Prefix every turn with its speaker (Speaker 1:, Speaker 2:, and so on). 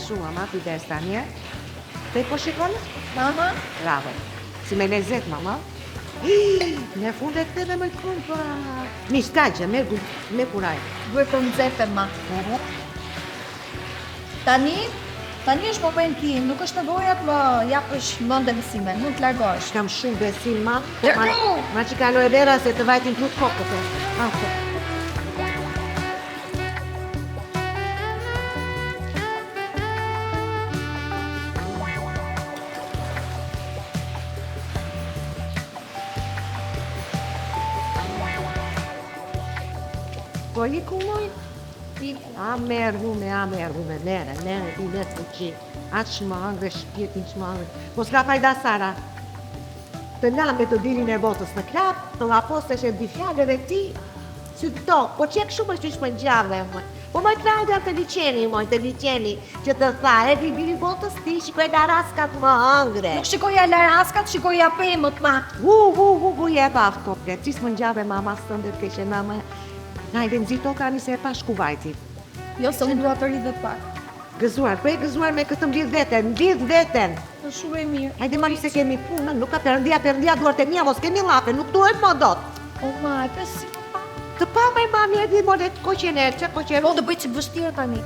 Speaker 1: shumë, mama, kujdes tani. Te po shikon?
Speaker 2: Mama?
Speaker 1: Bravo. Si me lezet, mama. Në fund e ktheve më kumpa. Mish kaqe, me kuraj.
Speaker 2: Duhet të nxepe, ma. Tani është momenti im, nuk është nevoja të më japësh mendje mësime, mund të largohesh.
Speaker 1: Kam shumë besim, ma.
Speaker 2: Largo!
Speaker 1: Ma që kaloj e vera se të vajtin plut kokët. Ate. Po i ku moj? A merhume, nere, ti ne të qi. Atë shmangre, shpjetin shmangre. Po s'ka fajda Sara. Të lambe të dilin e botës në krap, të lapostesh e di fjallëve ti. Si to, po qek shumë është që më gjave, moj. Po moj Klaudia të liqeni, që të tha, e di biri botës ti, shikoj da raskat më hangre.
Speaker 2: Nuk shikoja la raskat, shikoja pemët, ma.
Speaker 1: Je pa aftople, cis më gjave mama së tëndet keshe mama. Hajde nëzito ka një se e pa shkuvajti.
Speaker 2: Jo, se unë dua të rritë dhe pak.
Speaker 1: Gëzuar, po e gëzuar me këtë mblidh veten.
Speaker 2: Në shumë e mirë.
Speaker 1: Hajde mari se kemi punë, nuk ka përndia duart e mia, mos kemi lafe, nuk duhet më dot.
Speaker 2: O ma, e pesi.
Speaker 1: Të pa me mami e di molet koqener, që koqener.
Speaker 2: Po, dhe bëjt që vështirë tani.